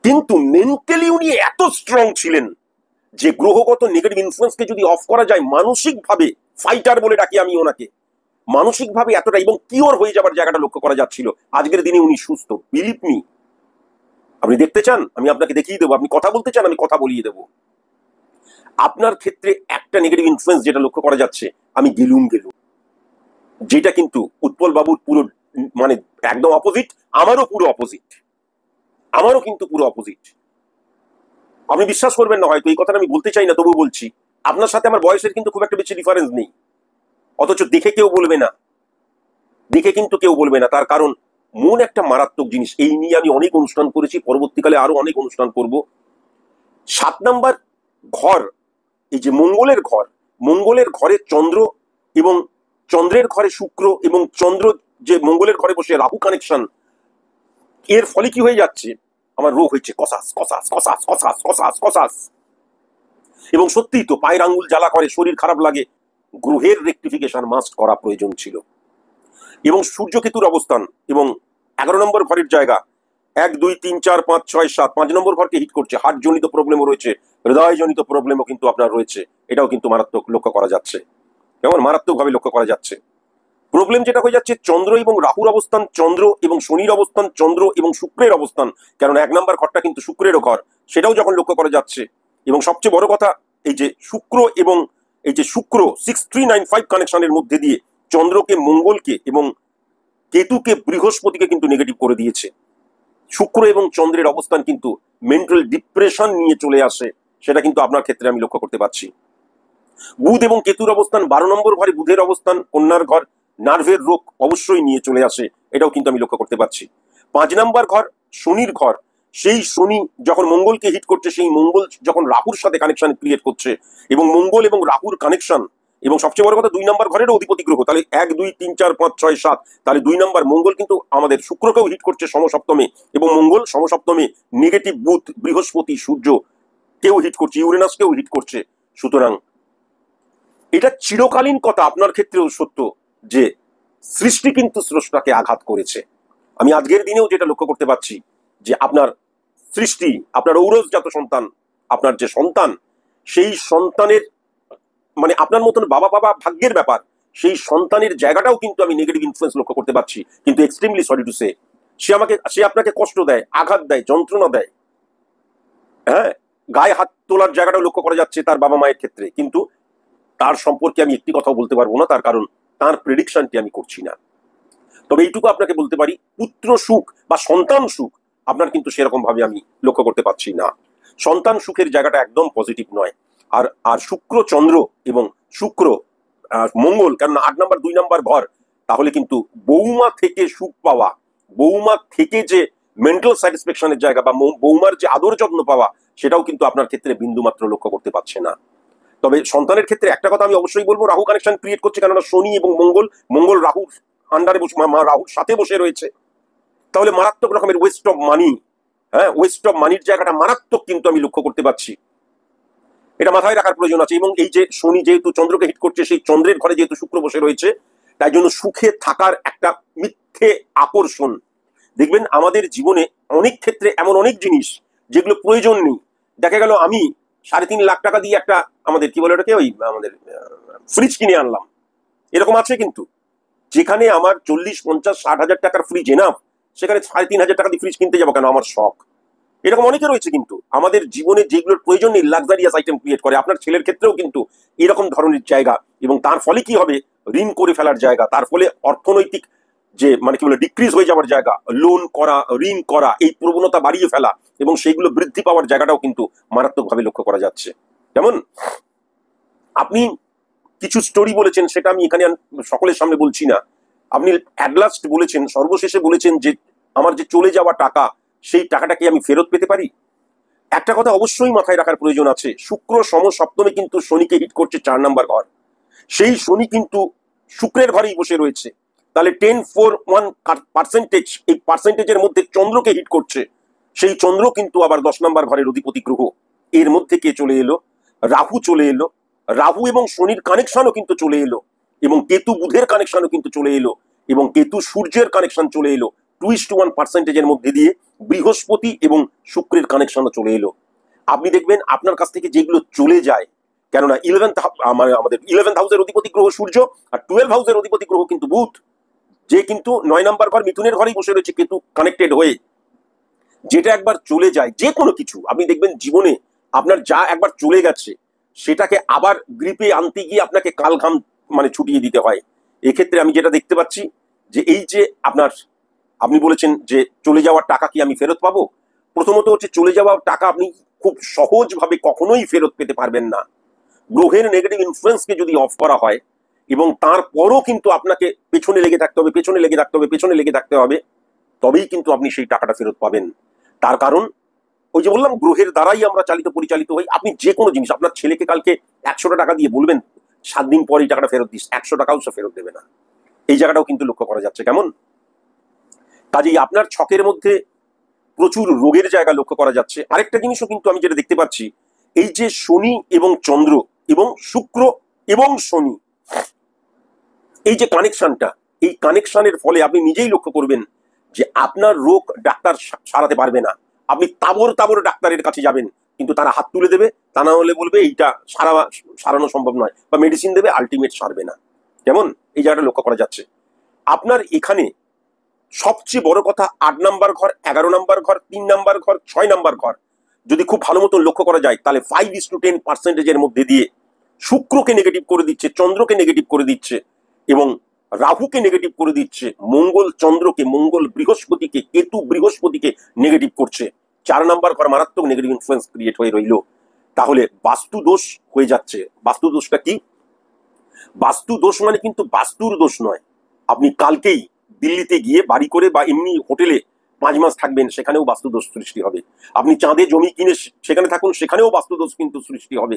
কিন্তু মেন্টালি উনি এত স্ট্রং ছিলেন যে গ্রহগত নেগেটিভ ইনফ্লুয়েন্সকে যদি অফ করা যায়, মানসিকভাবে ফাইটার বলে ডাকি আমি ওনাকে, মানসিকভাবে এতটা এবং কিওর হয়ে যাবার জায়গাটা লক্ষ্য করা যাচ্ছিল। আজকের দিনে উনি সুস্থ, বিলিভ মি। আপনি দেখতে চান আমি আপনাকে দেখিয়ে দেবো, আপনি কথা বলতে চান আমি কথা বলিয়ে দেবো। আপনার ক্ষেত্রে একটা নেগেটিভ ইনফ্লুয়েন্স যেটা লক্ষ্য করা যাচ্ছে, আমি গেলুম, যেটা কিন্তু উৎপল বাবুর পুরো মানে একদম অপোজিট, আমারও পুরো অপোজিট, আমারও কিন্তু পুরো অপোজিট। আপনি বিশ্বাস করবেন না হয়তো এই কথাটা আমি বলতে চাই না, তবু বলছি, আপনার সাথে আমার বয়সের কিন্তু খুব একটা বেশি ডিফারেন্স নেই, অথচ দেখে কেউ বলবে না, দেখে কিন্তু কেউ বলবে না। তার কারণ মন একটা মারাত্মক জিনিস। এই নিয়ে আমি অনেক অনুষ্ঠান করেছি, পরবর্তীকালে আরো অনেক অনুষ্ঠান করব। 7 নাম্বার ঘর, এই যে মঙ্গলের ঘর, মঙ্গলের ঘরে চন্দ্র এবং চন্দ্রের ঘরে শুক্র এবং চন্দ্র যে মঙ্গলের ঘরে বসে রাহু কানেকশন, এর ফলে কি হয়ে যাচ্ছে, আমার রোগ হয়েছে cautious cautious cautious cautious cautious cautious. এবং সত্যিই তো পায়ের আঙ্গুল জ্বালা করে, শরীর খারাপ লাগে। গ্রহের রেকটিফিকেশন মাস্ট করা প্রয়োজন ছিল। এবং সূর্যকেতুর অবস্থান এবং 11 নম্বর ঘরের জায়গা, 1 2 3 4 5 6 7, 5 নম্বর ঘরকে হিট করছে। হার্টজনিত প্রবলেমও রয়েছে, হৃদয়জনিত প্রবলেমও কিন্তু আপনার রয়েছে, এটাও কিন্তু মারাত্মক লক্ষ্য করা যাচ্ছে, কেমন মারাত্মকভাবে লক্ষ্য করা যাচ্ছে। প্রবলেম যেটা হয়ে যাচ্ছে, চন্দ্র এবং রাহুর অবস্থান, চন্দ্র এবং শনির অবস্থান, চন্দ্র এবং শুক্রের অবস্থান, কারণ 1 নম্বর ঘরটা কিন্তু শুক্রেরও ঘর, সেটাও যখন লক্ষ্য করা যাচ্ছে। এবং সবচেয়ে বড় কথা, এই যে শুক্র এবং এই যে শুক্র 6395 কানেকশনের মধ্যে দিয়ে চন্দ্রকে, মঙ্গলকে এবং কেতুকে, বৃহস্পতিকে কিন্তু নেগেটিভ করে দিয়েছে। শুক্র এবং চন্দ্রের অবস্থান কিন্তু মেন্টাল ডিপ্রেশন নিয়ে চলে আসে, সেটা কিন্তু আপনার ক্ষেত্রে আমি লক্ষ্য করতে পারছি। বুধ এবং কেতুর অবস্থান 12 নম্বর ঘরে, বুধের অবস্থান কন্যার ঘর, নার্ভের রোগ অবশ্যই নিয়ে চলে আসে, এটাও কিন্তু আমি লক্ষ্য করতে পারছি। 5 নম্বর ঘর শনির ঘর, সেই শনি যখন মঙ্গলকে হিট করছে, সেই মঙ্গল যখন রাহুর সাথে কানেকশন ক্রিয়েট করছে, এবং মঙ্গল এবং রাহুর কানেকশন, এবং সবচেয়ে বড় কথা 2 নম্বর ঘরেরও অধিপতি গ্রহ, তাহলে 1 2 3 4 5 6 7, তাহলে 2 নম্বর মঙ্গল কিন্তু আমাদের শুক্রকেও হিট করছে সমসপ্তমে, এবং মঙ্গল সমসপ্তমে নেগেটিভ বুধ, বৃহস্পতি, সূর্য কেউ হিট করছে, ইউরেনাসকেও হিট করছে। সুতরাং এটা চিরকালীন কথা, আপনার ক্ষেত্রেও সত্য যে সৃষ্টি কিন্তু স্রষ্টাকে আঘাত করেছে। আমি আজকের দিনেও যেটা লক্ষ্য করতে পারছি যে আপনার সৃষ্টি, আপনার ঔরসজাত সন্তান, আপনার যে সন্তান, সেই সন্তানের মানে আপনার মতন বাবা বাবা ভাগ্যের ব্যাপার, সেই সন্তানের জায়গাটাও কিন্তু আমি নেগেটিভ ইনফ্লুয়েন্স লক্ষ্য করতে পারছি। কিন্তু এক্সট্রিমলি সরি টু সে, সে আপনাকে কষ্ট দেয়, আঘাত দেয়, যন্ত্রণা দেয়, হ্যাঁ, গায়ে হাত তোলার জায়গাটাও লক্ষ্য করা যাচ্ছে তার বাবা মায়ের ক্ষেত্রে। কিন্তু তার সম্পর্কে আমি একটি কথাও বলতে পারবো না, তার কারণ তার প্রেডিকশনটি আমি করছি না। তবে এইটুকু আপনাকে বলতে পারি, পুত্র সুখ বা সন্তান সুখ আপনার কিন্তু সেরকম ভাবে আমি লক্ষ্য করতে পারছি না। সন্তান সুখের জায়গাটা একদম পজিটিভ নয়। আর আর শুক্র চন্দ্র এবং শুক্র মঙ্গল, কারণ 8 নম্বর 2 নম্বর ঘর, তাহলে কিন্তু বৌমা থেকে সুখ পাওয়া, বৌমা থেকে যে মেন্টাল স্যাটিসফ্যাকশনের জায়গা বা বৌমার যে আদর যত্ন পাওয়া, সেটাও কিন্তু আপনার ক্ষেত্রে বিন্দুমাত্র লক্ষ্য করতে পারছে না। তবে সন্তানের ক্ষেত্রে একটা কথা আমি অবশ্যই বলবো, রাহু কানেকশন ক্রিয়েট করছে, কেননা শনি এবং মঙ্গল রাহুর আন্ডারে বসে, রাহুর সাথে বসে রয়েছে। তাহলে মারাত্মক রকমের ওয়েস্ট অফ মানি, হ্যাঁ, ওয়েস্ট অফ মানির জায়গাটা মারাত্মক কিন্তু আমি লক্ষ্য করতে পারছি। এটা মাথায় রাখার প্রয়োজন আছে। এবং এই যে শনি যেহেতু চন্দ্রকে হিট করছে, সেই চন্দ্রের ঘরে যেহেতু শুক্র বসে রয়েছে, তাই জন্য সুখে থাকার একটা মিথ্যে আকর্ষণ। দেখবেন আমাদের জীবনে অনেক ক্ষেত্রে এমন অনেক জিনিস যেগুলো প্রয়োজন নেই, দেখা গেল আমি 3.5 লাখ টাকা দিয়ে একটা আমাদের কি বলে ওটাকে, ওই আমাদের ফ্রিজ কিনে আনলাম, এরকম আছে। কিন্তু যেখানে আমার 40 50 60 হাজার টাকার ফ্রিজ এনাফ, সেখানে 3.5 হাজার টাকা দিয়ে ফ্রিজ কিনতে যাবো কেন, আমার শখ। এরকম অনেকে রয়েছে। কিন্তু আমাদের জীবনে যেগুলোর প্রয়োজন নেই, লাক্সারিয়াস আইটেম ক্রিয়েট করে। আপনার ছেলের ক্ষেত্রেও কিন্তু এরকম ধরনের জায়গা, এবং তার ফলে কি হবে, ঋণ করে ফেলার জায়গা, তার ফলে অর্থনৈতিক যে মানে কি বলে ডিক্রিজ হয়ে যাওয়ার জায়গা, লোন করা, ঋণ করা, এই প্রবণতা বাড়িয়ে ফেলা এবং সেইগুলো বৃদ্ধি পাওয়ার জায়গাটাও কিন্তু মারাত্মকভাবে লক্ষ্য করা যাচ্ছে। যেমন আপনি কিছু স্টোরি বলেছেন, সেটা আমি এখানে সকলের সামনে বলছি না। আপনি অ্যাট লাস্ট বলেছেন, সর্বশেষে বলেছেন যে আমার যে চলে যাওয়া টাকা, সেই টাকাটাকে আমি ফেরত পেতে পারি। একটা কথা অবশ্যই মাথায় রাখার প্রয়োজন আছে, শুক্র সমসপ্তমে কিন্তু শনিকে হিট করছে 4 নম্বর ঘর, সেই শনি কিন্তু শুক্রের ঘরেই বসে রয়েছে। তাহলে 10 4 1%, এই পার্সেন্টেজের মধ্যে চন্দ্রকে হিট করছে, সেই চন্দ্র কিন্তু আবার 10 নম্বর ঘরের অধিপতি গ্রহ। এর মধ্যে কে চলে এলো, রাহু চলে এলো, রাহু এবং শনির কানেকশনও কিন্তু চলে এলো। এবং কেতু বুধের কানেকশনও কিন্তু চলে এলো, এবং কেতু সূর্যের কানেকশন চলে এলো 2:1% মধ্যে দিয়ে, বৃহস্পতি এবং শুক্রের কানেকশনও চলে এলো। আপনি দেখবেন আপনার কাছ থেকে যেগুলো চলে যায়, কেননা আমাদের 11th হাউসের অধিপতি গ্রহ সূর্য, আর 12 হাউসের অধিপতি গ্রহ কিন্তু বুধ, যে কিন্তু 9 নম্বর ঘর মিথুনের ঘরেই বসে রয়েছে কেতু কানেক্টেড হয়ে। যেটা একবার চলে যায়, যে কোনো কিছু আপনি দেখবেন জীবনে আপনার যা একবার চলে গেছে সেটাকে আবার গ্রিপে আনতে গিয়ে আপনাকে কালঘাম ছুটিয়ে দিতে হয়। এক্ষেত্রে আমি যেটা দেখতে পাচ্ছি যে এই যে আপনি বলেছেন যে চলে যাওয়ার টাকা কি আমি ফেরত পাবো, প্রথমত হচ্ছে চলে যাওয়ার টাকা আপনি খুব সহজভাবে কখনোই ফেরত পেতে পারবেন না। গ্রহের নেগেটিভ ইনফ্লুয়েন্সকে যদি অফ করা হয় এবং তারপরও কিন্তু আপনাকে পেছনে লেগে থাকতে হবে, পেছনে লেগে থাকতে হবে, পেছনে লেগে থাকতে হবে, তবেই কিন্তু আপনি সেই টাকাটা ফেরত পাবেন। তার কারণ ওই যে বললাম, গ্রহের দ্বারাই আমরা চালিত পরিচালিত হই। আপনি যে কোনো জিনিস, আপনার ছেলেকে কালকে 100টা টাকা দিয়ে বলবেন 7 দিন পর এই টাকাটা ফেরত দিস, 100 টাকাও সে ফেরত দেবে না। এই জায়গাটাও কিন্তু লক্ষ্য করা যাচ্ছে। কেমন? কাজেই আপনার ছকের মধ্যে প্রচুর রোগের জায়গা লক্ষ্য করা যাচ্ছে। আরেকটা জিনিসও কিন্তু আমি যেটা দেখতে পাচ্ছি, এই যে শনি এবং চন্দ্র এবং শুক্র এবং শনি, এই যে কানেকশনটা, এই কানেকশনের ফলে আপনি নিজেই লক্ষ্য করবেন যে আপনার রোগ ডাক্তার সারাতে পারবে না। আপনি তাবর তাবর ডাক্তারের কাছে যাবেন, কিন্তু তারা হাত তুলে দেবে, তা না হলে বলবে এইটা সারানো সম্ভব নয়, বা মেডিসিন দেবে, আলটিমেট সারবে না। কেমন? এই জায়গাটা লক্ষ্য করা যাচ্ছে। আপনার এখানে সবচেয়ে বড় কথা 8 নাম্বার ঘর, 11 নাম্বার ঘর, 3 নাম্বার ঘর, 6 নাম্বার ঘর যদি খুব ভালো মতো লক্ষ্য করা যায়, তাহলে 5:10% মধ্যে দিয়ে শুক্রকে নেগেটিভ করে দিচ্ছে, চন্দ্রকে নেগেটিভ করে দিচ্ছে, এবং রাহুকে নেগেটিভ করে দিচ্ছে, মঙ্গল চন্দ্রকে, মঙ্গল বৃহস্পতিকে, কেতু বৃহস্পতিকে নেগেটিভ করছে। 4 নাম্বার ঘর মারাত্মক নেগেটিভ ইনফ্লুয়েন্স ক্রিয়েট হয়ে রইল। তাহলে বাস্তু দোষ হয়ে যাচ্ছে। বাস্তু দোষটা কি? বাস্তু দোষ মানে কিন্তু বাস্তুর দোষ নয়। আপনি কালকেই দিল্লিতে গিয়ে বাড়ি করে বা এমনি হোটেলে 5 মাস থাকবেন, সেখানেও বাস্তু দোষ সৃষ্টি হবে। আপনি চাঁদে জমি কিনে সেখানে থাকুন, সেখানেও বাস্তু দোষ কিন্তু সৃষ্টি হবে।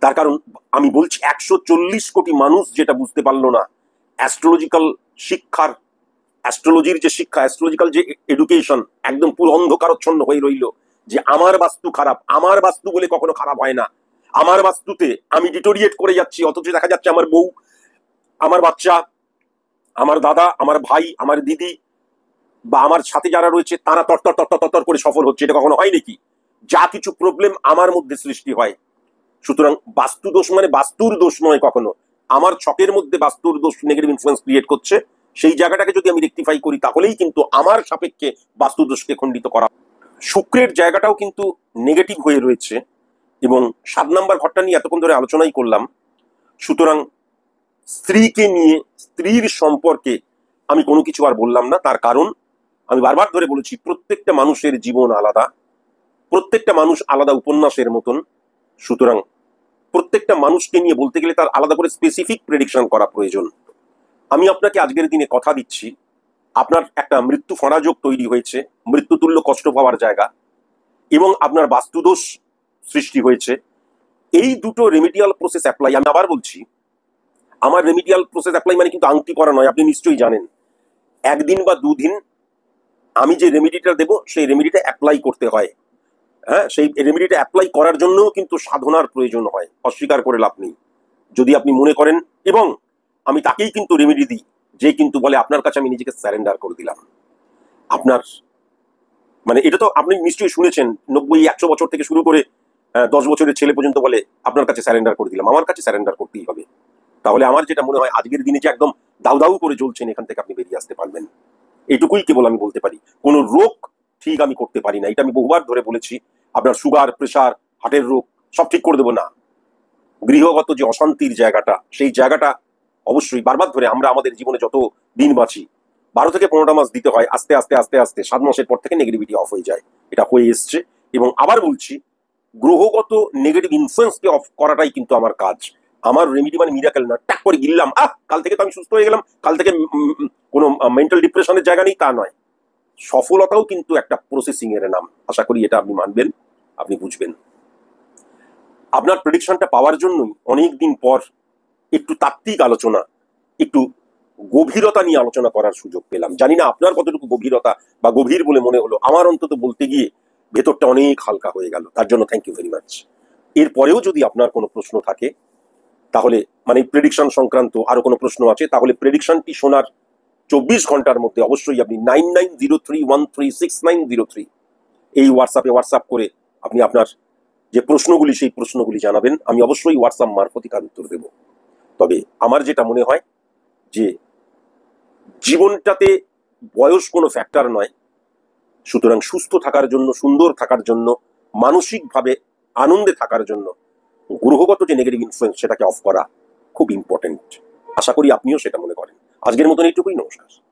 তার কারণ আমি বলছি 140 কোটি মানুষ যেটা বুঝতে পারলো না, অ্যাস্ট্রোলজিক্যাল শিক্ষার, অ্যাস্ট্রোলজির যে শিক্ষা, অ্যাস্ট্রোলজিক্যাল যে এডুকেশন একদম পুরো অন্ধকারচ্ছন্ন হয়ে রইল, যে আমার বাস্তু খারাপ। আমার বাস্তু বলে কখনো খারাপ হয় না। আমার বাস্তুতে আমি ডিটোরিয়েট করে যাচ্ছি, অথচ দেখা যাচ্ছে আমার বউ, আমার বাচ্চা, আমার দাদা, আমার ভাই, আমার দিদি, বা আমার সাথে যারা রয়েছে তারা তরতর তরতর তরতর করে সফল হচ্ছে। এটা কখনো হয় নাকি? যা কিছু প্রবলেম আমার মধ্যে সৃষ্টি হয়। সুতরাং বাস্তু দোষ মানে বাস্তুর দোষ নয় কখনো। আমার ছকের মধ্যে বাস্তুর দোষ নেগেটিভ ইনফ্লুয়েন্স ক্রিয়েট করছে, সেই জায়গাটাকে যদি আমি রেকটিফাই করি, তাহলেই কিন্তু আমার সাপেক্ষে বাস্তু দোষকে খণ্ডিত করা। শুক্রের জায়গাটাও কিন্তু নেগেটিভ হয়ে রয়েছে, এবং 7 নাম্বার ঘরটা নিয়ে এতক্ষণ ধরে আলোচনাই করলাম। সুতরাং স্ত্রীকে নিয়ে, স্ত্রীর সম্পর্কে আমি কোনো কিছু আর বললাম না। তার কারণ আমি বারবার ধরে বলেছি, প্রত্যেকটা মানুষের জীবন আলাদা, প্রত্যেকটা মানুষ আলাদা উপন্যাসের মতন। সুতরাং প্রত্যেকটা মানুষকে নিয়ে বলতে গেলে তার আলাদা করে স্পেসিফিক প্রেডিকশন করা প্রয়োজন। আমি আপনাকে আজকের দিনে কথা দিচ্ছি, আপনার একটা মৃত্যু ফণাযোগ তৈরি হয়েছে, মৃত্যুতুল্য কষ্ট পাওয়ার জায়গা, এবং আপনার বাস্তুদোষ সৃষ্টি হয়েছে। এই দুটো রেমিডিয়াল প্রসেস অ্যাপ্লাই, আমি আবার বলছি, আমার রেমিডিয়াল প্রসেস অ্যাপ্লাই মানে কিন্তু আংটি করা নয়, আপনি নিশ্চয়ই জানেন। 1 দিন বা 2 দিন আমি যে রেমিডিটা দেবো, সেই রেমিডিটা অ্যাপ্লাই করতে হয়। হ্যাঁ, সেই রেমিডিটা অ্যাপ্লাই করার জন্য কিন্তু সাধনার প্রয়োজন হয়, অস্বীকার করে লাভ নেই। যদি আপনি মনে করেন, এবং আমি তাকেই কিন্তু রেমিডি দিই যে কিন্তু বলে আপনার কাছে আমি নিজেকে স্যারেন্ডার করে দিলাম। আপনার এটা তো আপনি নিশ্চয়ই শুনেছেন, 90-100 বছর থেকে শুরু করে 10 বছরের ছেলে পর্যন্ত বলে আপনার কাছে স্যারেন্ডার করে দিলাম। আমার কাছে স্যারেন্ডার করতেই হবে। তাহলে আমার যেটা মনে হয়, আজকের দিনে যে একদম দাউ দাউ করে জ্বলছেন, এখান থেকে আপনি বেরিয়ে আসতে পারবেন। এইটুকুই কেবল আমি বলতে পারি। কোনো রোগ ঠিক আমি করতে পারি না, এটা আমি বহুবার ধরে বলেছি। আপনার সুগার, প্রেশার, হার্টের রোগ সব ঠিক করে দেবো না। গৃহগত যে অশান্তির জায়গাটা, সেই জায়গাটা অবশ্যই বারবার ধরে আমরা আমাদের জীবনে যত দিন বাঁচি, 12 থেকে 15টা মাস দিতে হয়। আস্তে আস্তে আস্তে আস্তে 7 মাসের পর থেকে নেগেটিভিটি অফ হয়ে যায়। এটা হয়ে এসছে। এবং আবার বলছি, গ্রহগত নেগেটিভ ইনফ্লুয়েন্সকে অফ করাটাই কিন্তু আমার কাজ। আমার রেমিডি মানে মিরাকেল না, ট্যাক করে গিললাম, কাল থেকে তো আমি সুস্থ হয়ে গেলাম, কাল থেকে কোনো মেন্টাল ডিপ্রেশনের জায়গা নেই, তা নয়। সফলতাও কিন্তু একটা প্রসেসিং এর নাম। আশা করি এটা আপনি মানবেন, আপনি বুঝবেন। আপনার প্রেডিকশনটা পাওয়ার জন্যই অনেকদিন পর একটু তাত্ত্বিক আলোচনা, একটু গভীরতা নিয়ে আলোচনা করার সুযোগ পেলাম। জানি না আপনার কতটুকু গভীরতা বা গভীর বলে মনে হলো। আমার অন্তত বলতে গিয়ে ভেতরটা অনেক হালকা হয়ে গেল। তার জন্য থ্যাংক ইউ ভেরি মাচ। এরপরেও যদি আপনার কোনো প্রশ্ন থাকে, তাহলে মানে প্রেডিকশন সংক্রান্ত আরো কোনো প্রশ্ন আছে, তাহলে প্রেডিকশনটি শোনার 24 ঘন্টার মধ্যে অবশ্যই আপনি 9903136903 এই হোয়াটসঅ্যাপ করে আপনি আপনার যে প্রশ্নগুলি সেই প্রশ্নগুলি জানাবেন। আমি অবশ্যই হোয়াটসঅ্যাপ মারফতই তার উত্তর দেব। তবে আমার যেটা মনে হয় যে জীবনটাতে বয়স কোনো ফ্যাক্টর নয়, সুতরাং সুস্থ থাকার জন্য, সুন্দর থাকার জন্য, মানসিকভাবে আনন্দে থাকার জন্য গ্রহগত যে নেগেটিভ ইনফ্লুয়েন্স সেটাকে অফ করা খুব ইম্পর্টেন্ট। আশা করি আপনিও সেটা মনে করেন। আজকের মতন এইটুকুই, নমস্কার।